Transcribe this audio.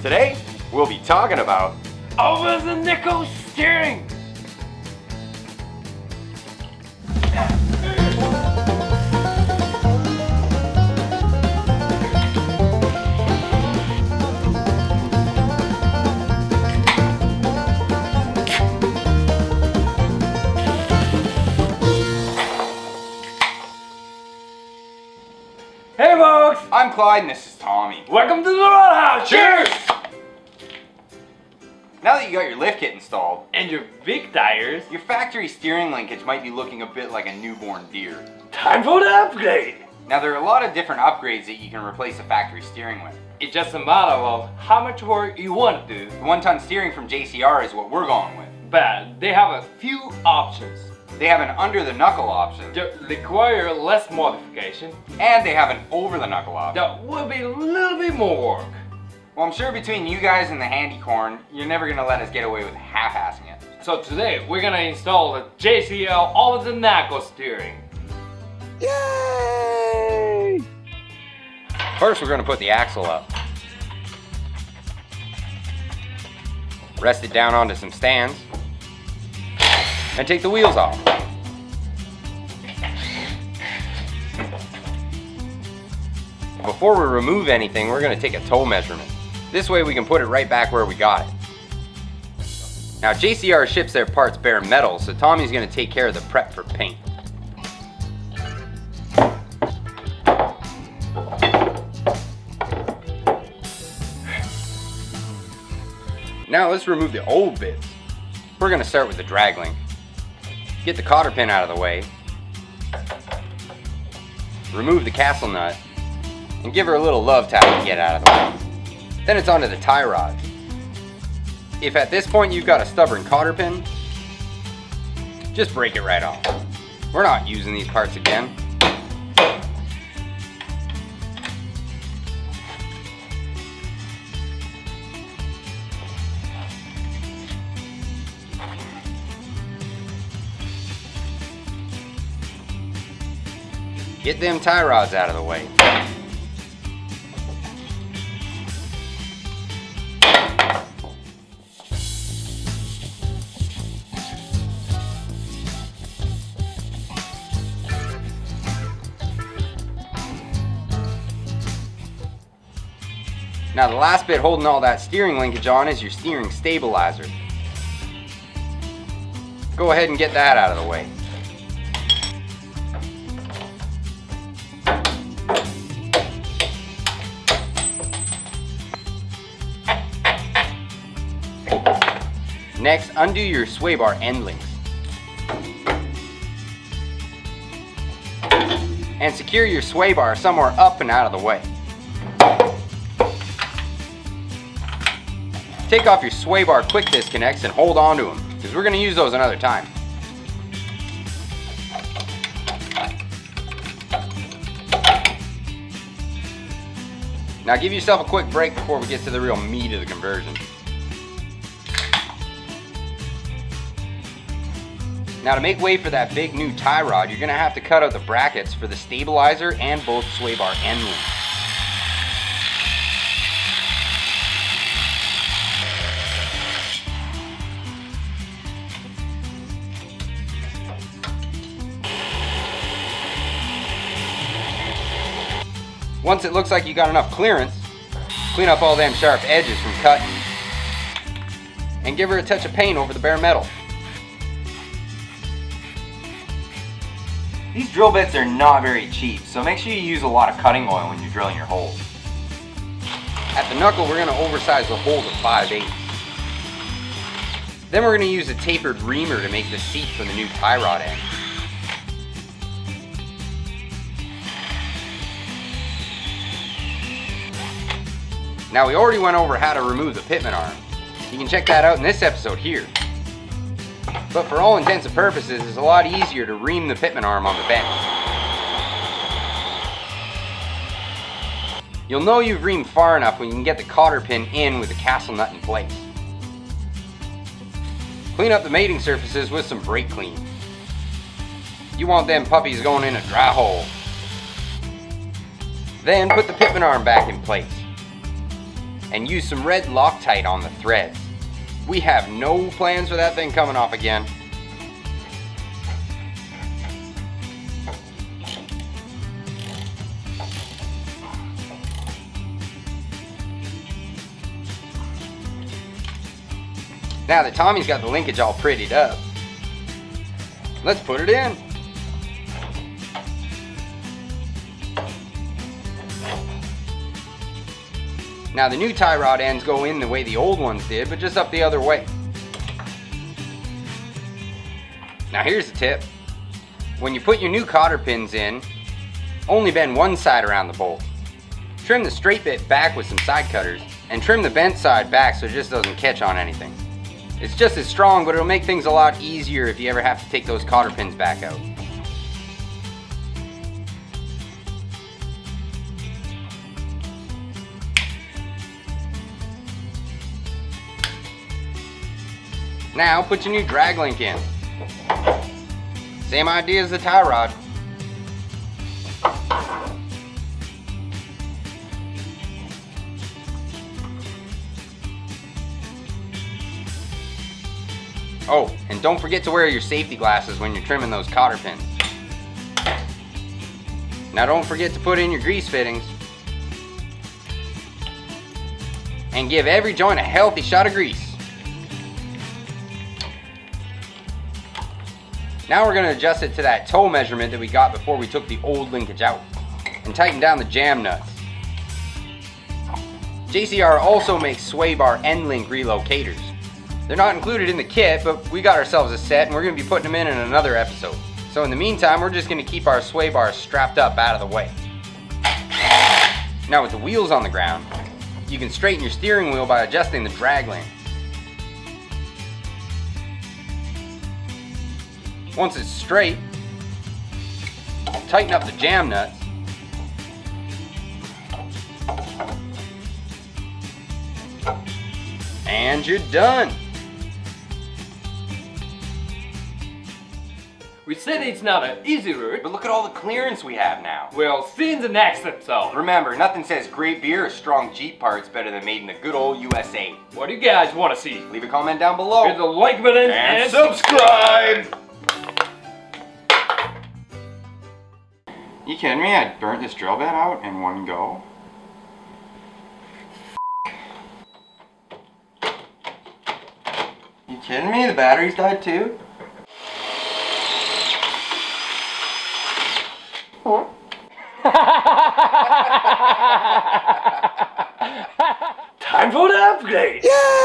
Today, we'll be talking about over the nickel steering. Hey folks! I'm Clyde and this is Tommy. Welcome to the Roadhouse! Cheers! Now that you got your lift kit installed, And your big tires, your factory steering linkage might be looking a bit like a newborn deer. time for the upgrade! Now there are a lot of different upgrades that you can replace a factory steering with. It's just a matter of how much work you want to do, The one-ton steering from JCR is what we're going with. but they have a few options They have an under-the-knuckle option, that require less modification, and they have an over-the-knuckle option. that will be a little bit more work. Well, I'm sure between you guys and the handy corn, you're never gonna let us get away with half-assing it. So today we're gonna install the JCL over the knuckle steering. Yay! First, we're gonna put the axle up. Rest it down onto some stands. And take the wheels off. Before we remove anything, we're gonna take a toe measurement. This way we can put it right back where we got it. Now JCR ships their parts bare metal, so Tommy's gonna take care of the prep for paint. Now let's remove the old bits. We're gonna start with the draggling. Get the cotter pin out of the way. Remove the castle nut. And give her a little love tap to get out of the way. Then it's onto the tie rod. If at this point you've got a stubborn cotter pin, just break it right off. We're not using these parts again. Get them tie rods out of the way. Now the last bit holding all that steering linkage on is your steering stabilizer. Go ahead and get that out of the way. Next, undo your sway bar end links. And secure your sway bar somewhere up and out of the way. Take off your sway bar quick disconnects and hold on to them, because we're going to use those another time. Now give yourself a quick break before we get to the real meat of the conversion. Now to make way for that big new tie rod, you're going to have to cut out the brackets for the stabilizer and both sway bar end links. Once it looks like you got enough clearance, clean up all them sharp edges from cutting and give her a touch of paint over the bare metal. These drill bits are not very cheap, so make sure you use a lot of cutting oil when you're drilling your holes. At the knuckle, we're going to oversize the hole to 5/8. Then we're going to use a tapered reamer to make the seat for the new tie rod end. Now we already went over how to remove the pitman arm. You can check that out in this episode here. But for all intents and purposes, it's a lot easier to ream the pitman arm on the bench. You'll know you've reamed far enough when you can get the cotter pin in with the castle nut in place. Clean up the mating surfaces with some brake clean. You want them puppies going in a dry hole. Then put the pitman arm back in place. and use some red Loctite on the threads. We have no plans for that thing coming off again. Now that Tommy's got the linkage all prettied up, let's put it in. Now the new tie rod ends go in the way the old ones did, but just up the other way. Now here's the tip. When you put your new cotter pins in, only bend one side around the bolt. Trim the straight bit back with some side cutters, and trim the bent side back so it just doesn't catch on anything. It's just as strong, but it'll make things a lot easier if you ever have to take those cotter pins back out. Now put your new drag link in. Same idea as the tie rod. Oh, and don't forget to wear your safety glasses when you're trimming those cotter pins. Now don't forget to put in your grease fittings. And give every joint a healthy shot of grease. Now we're going to adjust it to that toe measurement that we got before we took the old linkage out. And tighten down the jam nuts. JCR also makes sway bar end link relocators. They're not included in the kit, but we got ourselves a set and we're going to be putting them in another episode. So in the meantime, we're just going to keep our sway bars strapped up out of the way. Now with the wheels on the ground, you can straighten your steering wheel by adjusting the dragling. Once it's straight, tighten up the jam nuts. And you're done. We said it's not an easy route, But look at all the clearance we have now. we'll see in the next episode. Remember, nothing says great beer or strong Jeep parts better than made in the good old USA. What do you guys want to see? Leave a comment down below. Hit the like button And subscribe! You kidding me? I burnt this drill bit out in one go. You kidding me? The batteries died too? Time for the upgrade! Yeah!